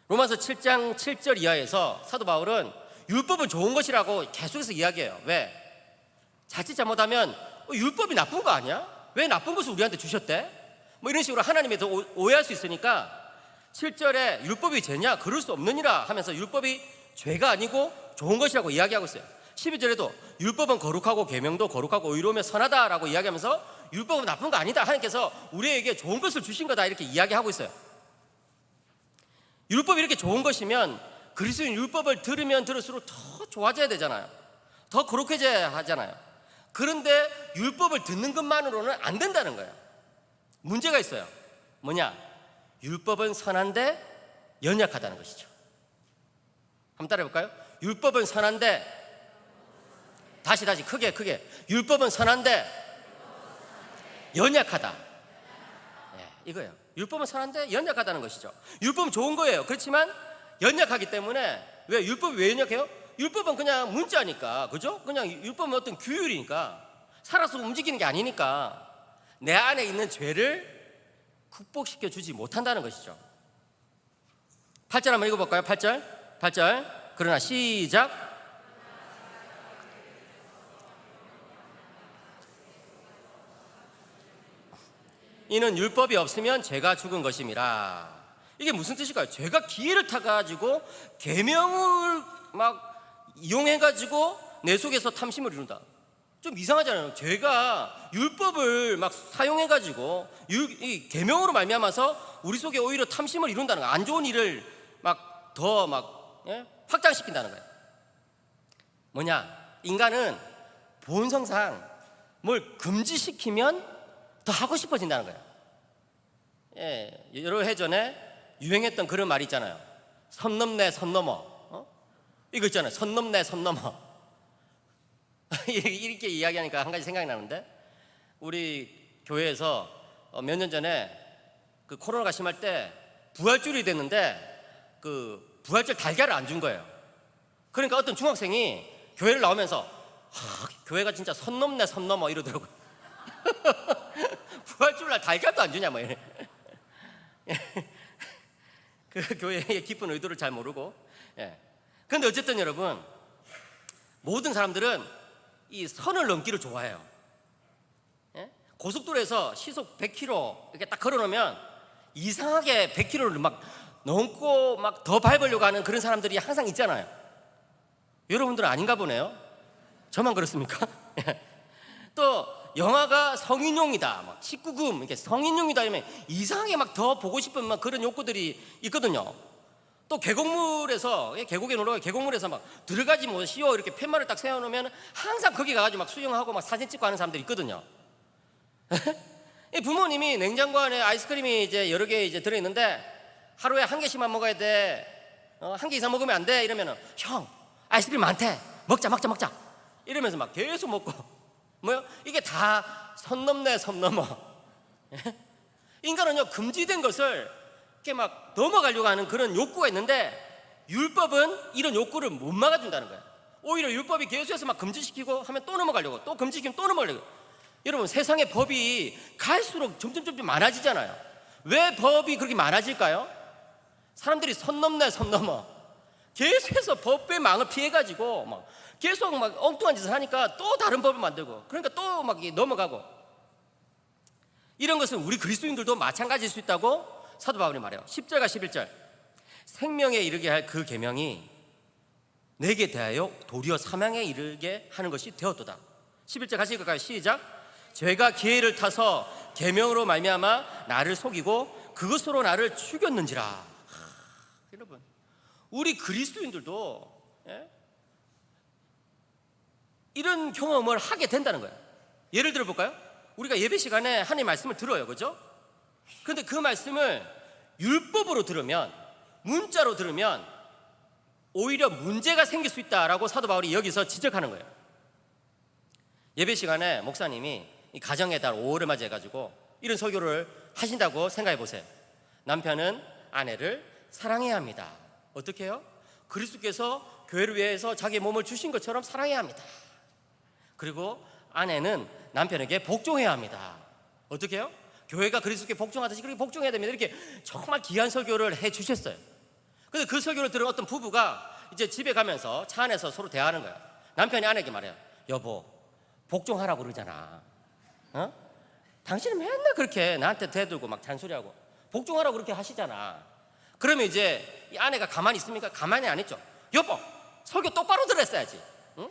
Speaker 1: 로마서 7장 7절 이하에서 사도 바울은 율법은 좋은 것이라고 계속해서 이야기해요. 왜? 자칫 잘못하면 율법이 나쁜 거 아니야? 왜 나쁜 것을 우리한테 주셨대? 뭐 이런 식으로 하나님에 더 오해할 수 있으니까 7절에 율법이 죄냐? 그럴 수 없느니라 하면서 율법이 죄가 아니고 좋은 것이라고 이야기하고 있어요. 12절에도 율법은 거룩하고 계명도 거룩하고 의로우며 선하다라고 이야기하면서 율법은 나쁜 거 아니다, 하나님께서 우리에게 좋은 것을 주신 거다, 이렇게 이야기하고 있어요. 율법이 이렇게 좋은 것이면 그리스도인 율법을 들으면 들을수록 더 좋아져야 되잖아요. 더 거룩해져야 하잖아요. 그런데 율법을 듣는 것만으로는 안 된다는 거예요. 문제가 있어요. 뭐냐? 율법은 선한데 연약하다는 것이죠. 한번 따라해 볼까요? 율법은 선한데, 다시 크게 율법은 선한데 연약하다. 네, 이거예요. 율법은 선한데 연약하다는 것이죠. 율법은 좋은 거예요. 그렇지만 연약하기 때문에, 왜 율법이 왜 연약해요? 율법은 그냥 문자니까, 그죠? 그냥 율법은 어떤 규율이니까, 살아서 움직이는 게 아니니까 내 안에 있는 죄를 극복시켜 주지 못한다는 것이죠. 8절 한번 읽어볼까요? 8절. 그러나 시작. 이는 율법이 없으면 죄가 죽은 것임이라. 이게 무슨 뜻일까요? 죄가 기회를 타가지고 계명을 막 이용해가지고 내 속에서 탐심을 이룬다. 좀 이상하잖아요. 죄가 율법을 막 사용해가지고 이 계명으로 말미암아서 우리 속에 오히려 탐심을 이룬다는 거예요. 안 좋은 일을 막 더 확장시킨다는 거예요. 뭐냐? 인간은 본성상 뭘 금지시키면 더 하고 싶어진다는 거예요. 여러 해 전에 유행했던 그런 말 있잖아요. 선 넘네 선 넘어. 이거 있잖아요. 선 넘네 선 넘어. 이렇게 이야기하니까 한 가지 생각이 나는데, 우리 교회에서 몇 년 전에 그 코로나가 심할 때 부활절이 됐는데 그 부활절 달걀을 안 준 거예요. 그러니까 어떤 중학생이 교회를 나오면서 교회가 진짜 선 넘네 선 넘어 이러더라고요. 부활절날 달걀도 안 주냐 뭐 이래. 그 교회의 깊은 의도를 잘 모르고. 그런데 어쨌든 여러분, 모든 사람들은 이 선을 넘기를 좋아해요. 고속도로에서 시속 100km 이렇게 딱 걸어놓으면 이상하게 100km를 막 넘고 막 더 밟으려고 하는 그런 사람들이 항상 있잖아요. 여러분들은 아닌가 보네요. 저만 그렇습니까? 또 영화가 성인용이다, 막 19금 이렇게 성인용이다 이러면 이상하게 막 더 보고 싶은 막 그런 욕구들이 있거든요. 또 계곡물에서, 계곡에 놀러 가서 계곡물에서 막 들어가지 못시오 이렇게 팻말을 딱 세워놓으면 항상 거기 가가지고 막 수영하고 막 사진 찍고 하는 사람들이 있거든요. 부모님이 냉장고 안에 아이스크림이 이제 여러 개 이제 들어있는데 하루에 한 개씩만 먹어야 돼, 한 개 이상 먹으면 안 돼 이러면은, 형 아이스크림 많대, 먹자 이러면서 막 계속 먹고, 뭐요? 이게 다 선 넘네 선 넘어. 인간은요 금지된 것을 이렇게 막 넘어가려고 하는 그런 욕구가 있는데, 율법은 이런 욕구를 못 막아준다는 거예요. 오히려 율법이 계속해서 막 금지시키고 하면 또 넘어가려고, 또 금지시키면 또 넘어가려고. 여러분, 세상의 법이 갈수록 점점 많아지잖아요. 왜 법이 그렇게 많아질까요? 사람들이 선 넘네 선 넘어 계속해서 법의 망을 피해가지고 막 계속 막 엉뚱한 짓을 하니까 또 다른 법을 만들고, 그러니까 또 막 넘어가고. 이런 것은 우리 그리스도인들도 마찬가지일 수 있다고 사도 바울이 말해요. 10절과 11절. 생명에 이르게 할 그 계명이 내게 대하여 도리어 사망에 이르게 하는 것이 되었도다. 11절 같이 읽을까요? 시작. 죄가 기회를 타서 계명으로 말미암아 나를 속이고 그것으로 나를 죽였는지라. 여러분, 우리 그리스도인들도 이런 경험을 하게 된다는 거예요. 예를 들어 볼까요? 우리가 예배 시간에 하나님 말씀을 들어요, 그죠? 그런데 그 말씀을 율법으로 들으면, 문자로 들으면 오히려 문제가 생길 수 있다라고 사도 바울이 여기서 지적하는 거예요. 예배 시간에 목사님이 이 가정의 달 5월을 맞이해가지고 이런 설교를 하신다고 생각해 보세요. 남편은 아내를 사랑해야 합니다. 어떻게 해요? 그리스도께서 교회를 위해서 자기의 몸을 주신 것처럼 사랑해야 합니다. 그리고 아내는 남편에게 복종해야 합니다. 어떻게 해요? 교회가 그리스도께 복종하듯이 그렇게 복종해야 됩니다. 이렇게 정말 귀한 설교를 해 주셨어요. 근데 그 설교를 들은 어떤 부부가 이제 집에 가면서 차 안에서 서로 대화하는 거예요. 남편이 아내에게 말해요. 여보, 복종하라고 그러잖아. 당신은 맨날 그렇게 나한테 대들고 막 잔소리하고 복종하라고 그렇게 하시잖아. 그러면 이제 이 아내가 가만히 있습니까? 가만히 안 있죠. 여보, 설교 똑바로 들었어야지. 응?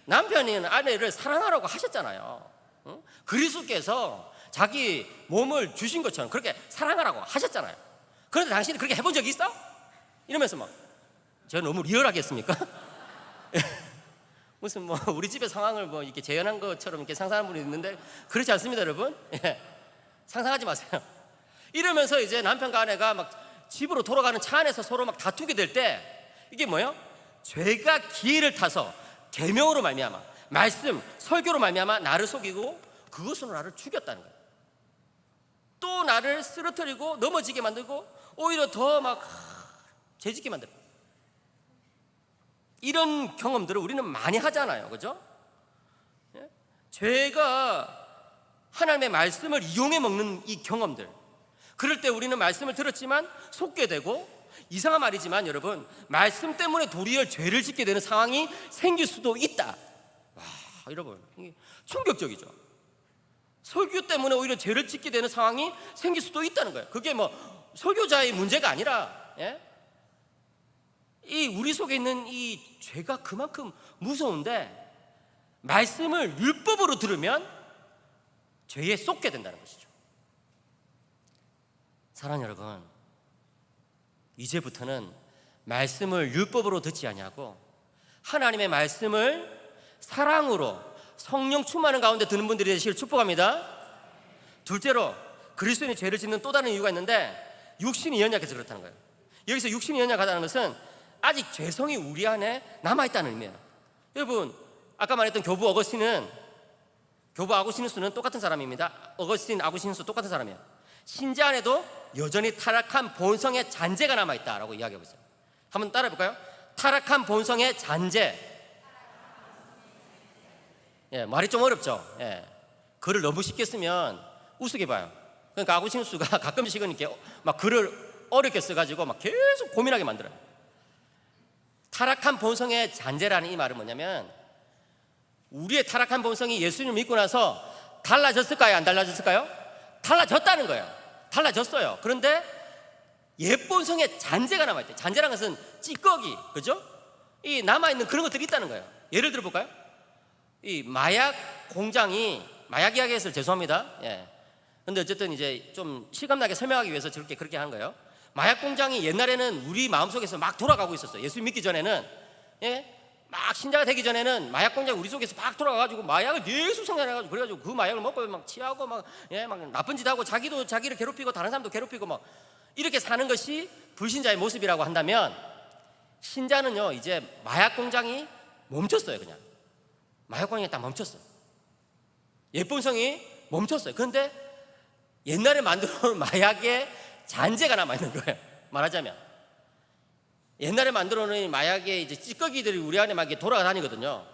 Speaker 1: 남편이 아내를 사랑하라고 하셨잖아요. 응? 그리스도께서 자기 몸을 주신 것처럼 그렇게 사랑하라고 하셨잖아요. 그런데 당신이 그렇게 해본 적이 있어? 이러면서 막, 제가 너무 리얼하게 했습니까? 무슨 뭐 우리 집의 상황을 뭐 이렇게 재현한 것처럼 이렇게 상상하는 분이 있는데 그렇지 않습니다, 여러분. 예. 상상하지 마세요. 이러면서 이제 남편과 아내가 막 집으로 돌아가는 차 안에서 서로 막 다투게 될 때 이게 뭐예요? 죄가 기회를 타서 계명으로 말미암아, 말씀, 설교로 말미암아 나를 속이고 그것으로 나를 죽였다는 거예요. 또 나를 쓰러뜨리고 넘어지게 만들고 오히려 더 막 죄짓게 만들어요. 이런 경험들을 우리는 많이 하잖아요, 그죠? 예? 죄가 하나님의 말씀을 이용해 먹는 이 경험들, 그럴 때 우리는 말씀을 들었지만 속게 되고, 이상한 말이지만 여러분, 말씀 때문에 도리어 죄를 짓게 되는 상황이 생길 수도 있다. 와, 여러분, 이게 충격적이죠. 설교 때문에 오히려 죄를 짓게 되는 상황이 생길 수도 있다는 거예요. 그게 뭐 설교자의 문제가 아니라, 예? 이 우리 속에 있는 이 죄가 그만큼 무서운데 말씀을 율법으로 들으면 죄에 쏟게 된다는 것이죠. 사랑하는 여러분, 이제부터는 말씀을 율법으로 듣지 아니하고 하나님의 말씀을 사랑으로 성령 충만한 가운데 듣는 분들이 되시길 축복합니다. 둘째로, 그리스도인이 죄를 짓는 또 다른 이유가 있는데 육신이 연약해서 그렇다는 거예요. 여기서 육신이 연약하다는 것은 아직 죄성이 우리 안에 남아있다는 의미예요. 여러분, 아까 말했던 교부 아구스티누스는 똑같은 사람입니다. 어거스틴, 아구스티누스 똑같은 사람이에요. 신자 안에도 여전히 타락한 본성의 잔재가 남아있다라고 이야기하고 있어요. 한번 따라해볼까요? 타락한 본성의 잔재. 예, 말이 좀 어렵죠. 예, 글을 너무 쉽게 쓰면 우습게 봐요. 그러니까 아구스티누스가 가끔씩은 이렇게 막 글을 어렵게 써가지고 막 계속 고민하게 만들어요. 타락한 본성의 잔재라는 이 말은 뭐냐면, 우리의 타락한 본성이 예수님을 믿고 나서 달라졌을까요? 안 달라졌을까요? 달라졌다는 거예요. 달라졌어요. 그런데 옛 본성의 잔재가 남아있대요. 잔재라는 것은 찌꺼기, 그죠? 이 남아있는 그런 것들이 있다는 거예요. 예를 들어 볼까요? 이 마약 공장이, 마약 이야기해서 죄송합니다. 예. 근데 어쨌든 이제 좀 실감나게 설명하기 위해서 그렇게 하는 거예요. 마약 공장이 옛날에는 우리 마음속에서 막 돌아가고 있었어요. 예수 믿기 전에는, 예? 막 신자가 되기 전에는 마약 공장이 우리 속에서 막 돌아가가지고 마약을 계속 생산해가지고, 그래가지고 그 마약을 먹고 막 취하고 막, 예, 막 나쁜 짓 하고 자기도 자기를 괴롭히고 다른 사람도 괴롭히고 막 이렇게 사는 것이 불신자의 모습이라고 한다면, 신자는요 이제 마약 공장이 멈췄어요. 그냥 마약 공장이 딱 멈췄어요. 옛 본성이 멈췄어요. 그런데 옛날에 만들어놓은 마약의 잔재가 남아있는 거예요. 말하자면 옛날에 만들어놓은 마약의 이제 찌꺼기들이 우리 안에 막 이렇게 돌아다니거든요.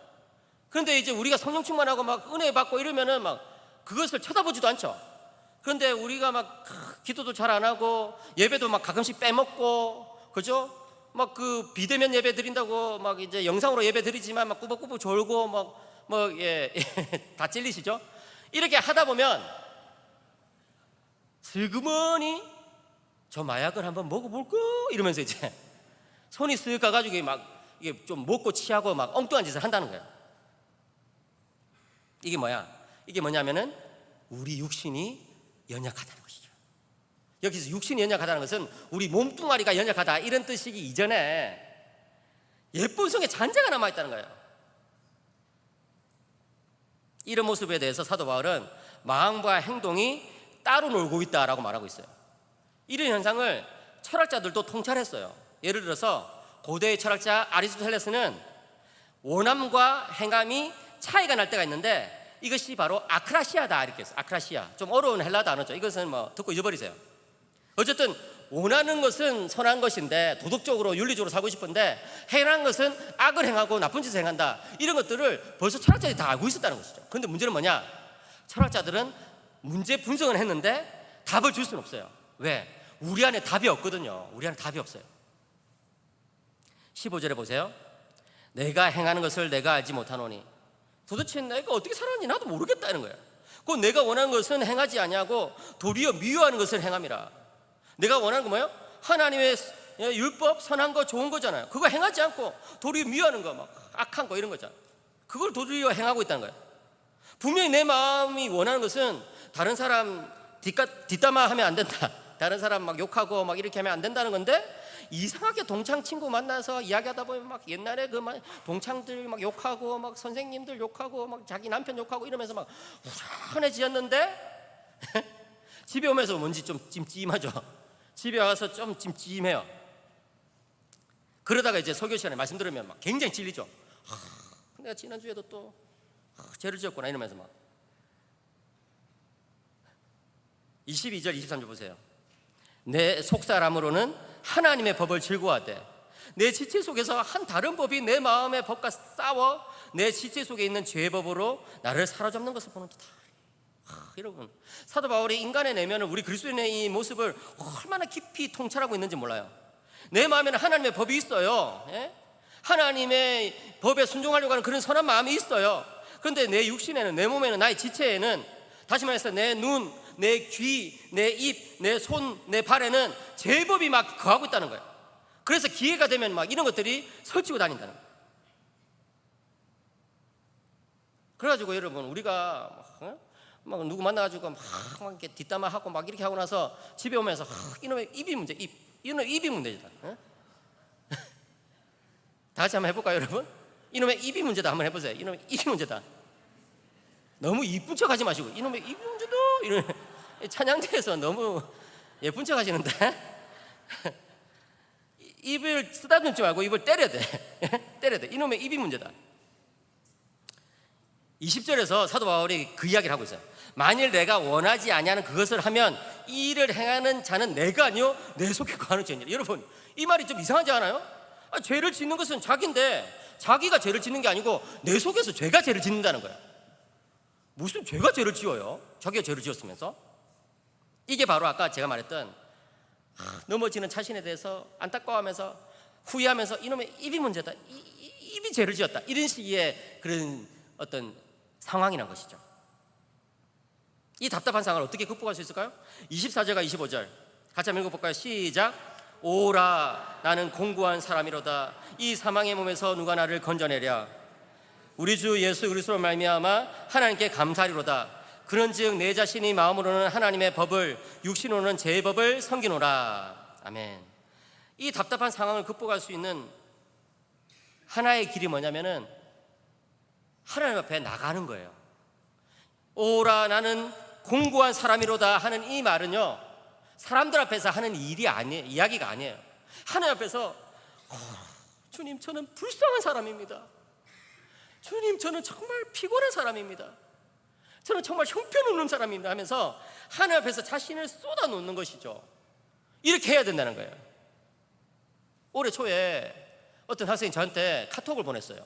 Speaker 1: 그런데 이제 우리가 성령 충만하고 막 은혜 받고 이러면은 막 그것을 쳐다보지도 않죠. 그런데 우리가 막 기도도 잘 안 하고 예배도 막 가끔씩 빼먹고, 그죠? 막 그 비대면 예배 드린다고 막 이제 영상으로 예배 드리지만 막 꾸벅꾸벅 졸고 다 찔리시죠? 이렇게 하다 보면 슬그머니 저 마약을 한번 먹어볼까? 이러면서 이제 손이 쓱 가가지고 막 이게 좀 먹고 취하고 막 엉뚱한 짓을 한다는 거예요. 이게 뭐야? 이게 뭐냐면은 우리 육신이 연약하다는 것이죠. 여기서 육신이 연약하다는 것은 우리 몸뚱아리가 연약하다 이런 뜻이기 이전에 옛 본성의 잔재가 남아있다는 거예요. 이런 모습에 대해서 사도 바울은 마음과 행동이 따로 놀고 있다라고 말하고 있어요. 이런 현상을 철학자들도 통찰했어요. 예를 들어서 고대의 철학자 아리스토텔레스는 원함과 행함이 차이가 날 때가 있는데 이것이 바로 아크라시아다 이렇게 했어요. 아크라시아, 좀 어려운 헬라 단어죠. 이것은 뭐 듣고 잊어버리세요. 어쨌든 원하는 것은 선한 것인데, 도덕적으로 윤리적으로 살고 싶은데 행한 것은 악을 행하고 나쁜 짓을 행한다, 이런 것들을 벌써 철학자들이 다 알고 있었다는 것이죠. 그런데 문제는 뭐냐? 철학자들은 문제 분석은 했는데 답을 줄 수는 없어요. 왜? 우리 안에 답이 없거든요. 우리 안에 답이 없어요. 15절에 보세요. 내가 행하는 것을 내가 알지 못하노니. 도대체 내가 어떻게 살았는지 나도 모르겠다는 거예요. 그 내가 원하는 것은 행하지 아니하고 도리어 미워하는 것을 행함이라. 내가 원하는 거 뭐예요? 하나님의 율법, 선한 거, 좋은 거잖아요. 그거 행하지 않고 도리어 미워하는 거, 막 악한 거, 이런 거잖아요. 그걸 도리어 행하고 있다는 거예요. 분명히 내 마음이 원하는 것은 다른 사람 뒷담화하면 안 된다, 다른 사람 막 욕하고 막 이렇게 하면 안 된다는 건데, 이상하게 동창 친구 만나서 이야기하다 보면 막 옛날에 그 막 동창들 막 욕하고 막 선생님들 욕하고 막 자기 남편 욕하고 이러면서 막 우울해지었는데 집에 오면서 뭔지 좀 찜찜하죠. 집에 와서 좀 찜찜해요. 그러다가 이제 설교 시간에 말씀 들으면 막 굉장히 찔리죠. 내가 지난주에도 또 죄를 지었구나 이러면서 막. 22절 23절 보세요. 내 속사람으로는 하나님의 법을 즐거워하되 내 지체 속에서 한 다른 법이 내 마음의 법과 싸워 내 지체 속에 있는 죄의 법으로 나를 사로잡는 것을 보는도다. 여러분, 사도 바울이 인간의 내면을, 우리 그리스도인의 이 모습을 얼마나 깊이 통찰하고 있는지 몰라요. 내 마음에는 하나님의 법이 있어요. 예? 하나님의 법에 순종하려고 하는 그런 선한 마음이 있어요. 그런데 내 육신에는, 내 몸에는, 나의 지체에는, 다시 말해서 내 눈, 내 귀, 내 입, 내 손, 내 발에는 죄법이 막 거하고 있다는 거예요. 그래서 기회가 되면 막 이런 것들이 설치고 다닌다는 거예요. 그래가지고 여러분, 우리가 막 누구 만나가지고 막 이렇게 뒷담화하고 막 이렇게 하고 나서 집에 오면서 이놈의 입이 문제, 이놈의 입이 문제다. 다 같이 한번 해볼까요, 여러분? 이놈의 입이 문제다 한번 해보세요. 이놈의 입이 문제다. 너무 이쁜 척 하지 마시고, 이놈의 입이 문제다 이런 찬양대에서 너무 예쁜 척 하시는데 입을 쓰다듬지 말고 입을 때려야 돼. 때려야 돼. 이놈의 입이 문제다. 20절에서 사도 바울이 그 이야기를 하고 있어요. 만일 내가 원하지 아니하는 그것을 하면 이 일을 행하는 자는 내가 아니요 내 속에 거하는 죄니라. 여러분, 이 말이 좀 이상하지 않아요? 죄를 짓는 것은 자기인데 자기가 죄를 짓는 게 아니고 내 속에서 죄가 죄를 짓는다는 거예요. 무슨 죄가 죄를 지어요? 자기가 죄를 지었으면서. 이게 바로 아까 제가 말했던 넘어지는 자신에 대해서 안타까워하면서 후회하면서 이놈의 입이 문제다, 입이 죄를 지었다, 이런 식의 그런 어떤 상황이란 것이죠. 이 답답한 상황을 어떻게 극복할 수 있을까요? 24절과 25절 같이 한번 읽어볼까요? 시작. 오라 나는 공고한 사람이로다. 이 사망의 몸에서 누가 나를 건져내랴. 우리 주 예수 그리스도로 말미암아 하나님께 감사하리로다. 그런즉 내 자신이 마음으로는 하나님의 법을, 육신으로는 제 법을 섬기노라. 아멘. 이 답답한 상황을 극복할 수 있는 하나의 길이 뭐냐면은 하나님 앞에 나가는 거예요. 오라 나는 공고한 사람이로다 하는 이 말은요, 사람들 앞에서 하는 일이 아니에요. 이야기가 아니에요. 하나님 앞에서 주님 저는 불쌍한 사람입니다. 주님 저는 정말 피곤한 사람입니다. 저는 정말 형편없는 사람입니다 하면서 하나님 앞에서 자신을 쏟아놓는 것이죠. 이렇게 해야 된다는 거예요. 올해 초에 어떤 학생이 저한테 카톡을 보냈어요.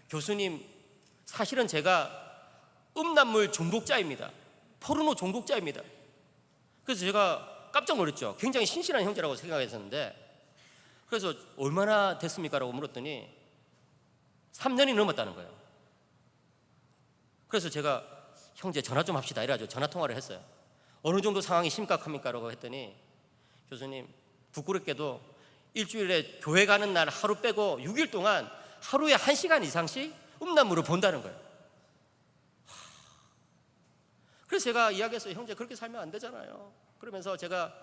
Speaker 1: 교수님, 사실은 제가 음란물 중독자입니다. 포르노 중독자입니다. 그래서 제가 깜짝 놀랐죠. 굉장히 신실한 형제라고 생각했었는데, 그래서 얼마나 됐습니까? 라고 물었더니 3년이 넘었다는 거예요. 그래서 제가 형제 전화 좀 합시다 이래가지고 전화 통화를 했어요. 어느 정도 상황이 심각합니까? 라고 했더니 교수님, 부끄럽게도 일주일에 교회 가는 날 하루 빼고 6일 동안 하루에 1시간 이상씩 음란물을 본다는 거예요. 그래서 제가 이야기했어요. 형제 그렇게 살면 안 되잖아요. 그러면서 제가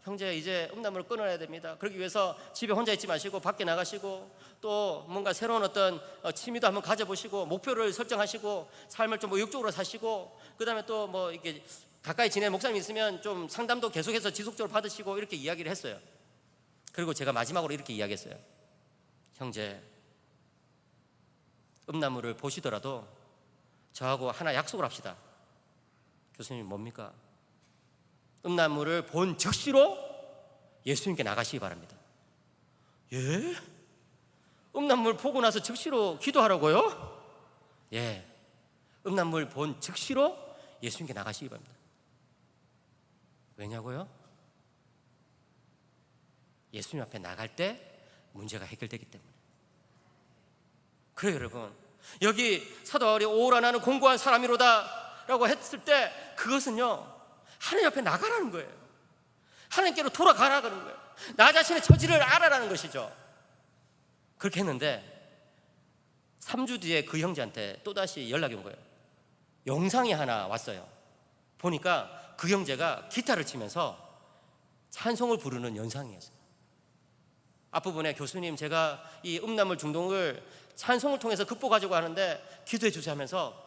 Speaker 1: 형제 이제 음란물을 끊어야 됩니다. 그러기 위해서 집에 혼자 있지 마시고 밖에 나가시고 또 뭔가 새로운 어떤 취미도 한번 가져보시고 목표를 설정하시고 삶을 좀 의욕적으로 사시고, 그 다음에 또 뭐 이렇게 가까이 지내는 목사님 있으면 좀 상담도 계속해서 지속적으로 받으시고, 이렇게 이야기를 했어요. 그리고 제가 마지막으로 이렇게 이야기했어요. 형제, 음란물을 보시더라도 저하고 하나 약속을 합시다. 교수님 뭡니까? 음란물을 본 즉시로 예수님께 나가시기 바랍니다. 예? 음란물 보고 나서 즉시로 기도하라고요? 예, 음란물 본 즉시로 예수님께 나가시기 바랍니다. 왜냐고요? 예수님 앞에 나갈 때 문제가 해결되기 때문에. 그래요 여러분, 여기 사도 바울이 오라 나는 공고한 사람이로다 라고 했을 때 그것은요, 하나님 앞에 나가라는 거예요. 하나님께로 돌아가라는 거예요. 나 자신의 처지를 알아라는 것이죠. 그렇게 했는데 3주 뒤에 그 형제한테 또다시 연락이 온 거예요. 영상이 하나 왔어요. 보니까 그 형제가 기타를 치면서 찬송을 부르는 영상이었어요. 앞부분에 교수님, 제가 이 음란물 중독을 찬송을 통해서 극복하려고 하는데 기도해 주세요 하면서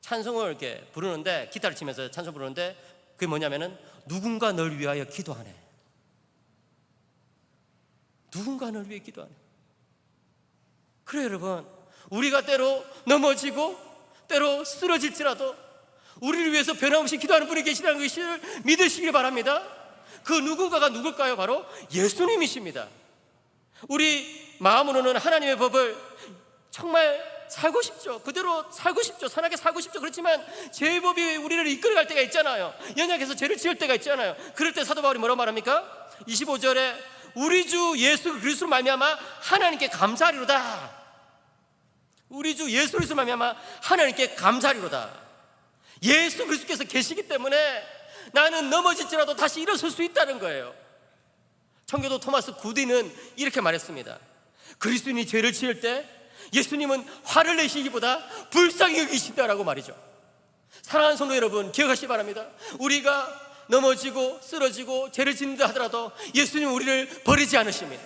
Speaker 1: 찬송을 이렇게 부르는데, 기타를 치면서 찬송 부르는데 그게 뭐냐면은 누군가 널 위하여 기도하네. 누군가 널 위해 기도하네. 그래 여러분, 우리가 때로 넘어지고 때로 쓰러질지라도 우리를 위해서 변함없이 기도하는 분이 계시다는 것을 믿으시길 바랍니다. 그 누군가가 누굴까요? 바로 예수님이십니다. 우리 마음으로는 하나님의 법을 정말 살고 싶죠. 그대로 살고 싶죠. 선하게 살고 싶죠. 그렇지만 죄의 법이 우리를 이끌어갈 때가 있잖아요. 연약해서 죄를 지을 때가 있잖아요. 그럴 때 사도 바울이 뭐라고 말합니까? 25절에 우리 주 예수 그리스도로 말미암아 하나님께 감사하리로다. 우리 주 예수 그리스도로 말미암아 하나님께 감사하리로다. 예수 그리스도께서 계시기 때문에 나는 넘어질지라도 다시 일어설 수 있다는 거예요. 청교도 토마스 구디는 이렇게 말했습니다. 그리스도인이 죄를 지을 때 예수님은 화를 내시기보다 불쌍히 여기신다라고 말이죠. 사랑하는 성도 여러분, 기억하시기 바랍니다. 우리가 넘어지고 쓰러지고 죄를 짓는다 하더라도 예수님은 우리를 버리지 않으십니다.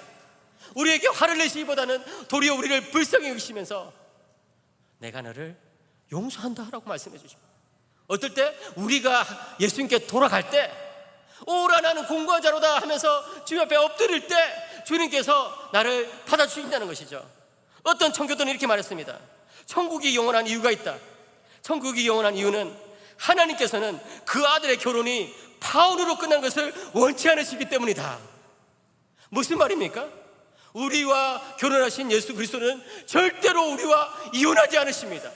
Speaker 1: 우리에게 화를 내시기보다는 도리어 우리를 불쌍히 여기시면서 내가 너를 용서한다 라고 말씀해 주십니다. 어떨 때? 우리가 예수님께 돌아갈 때 오라 나는 공고한 자로다 하면서 주님 앞에 엎드릴 때 주님께서 나를 받아주신다는 것이죠. 어떤 청교도는 이렇게 말했습니다. 천국이 영원한 이유가 있다. 천국이 영원한 이유는 하나님께서는 그 아들의 결혼이 파혼으로 끝난 것을 원치 않으시기 때문이다. 무슨 말입니까? 우리와 결혼하신 예수 그리스도는 절대로 우리와 이혼하지 않으십니다.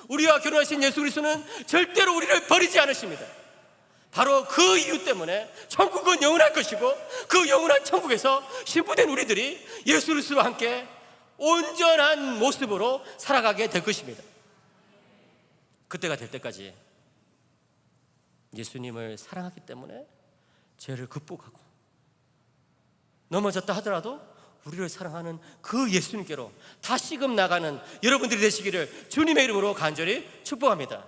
Speaker 1: 우리와 결혼하신 예수 그리스도는 절대로 우리를 버리지 않으십니다. 바로 그 이유 때문에 천국은 영원할 것이고 그 영원한 천국에서 신부된 우리들이 예수 그리스도와 함께 온전한 모습으로 살아가게 될 것입니다. 그때가 될 때까지 예수님을 사랑하기 때문에 죄를 극복하고 넘어졌다 하더라도 우리를 사랑하는 그 예수님께로 다시금 나가는 여러분들이 되시기를 주님의 이름으로 간절히 축복합니다.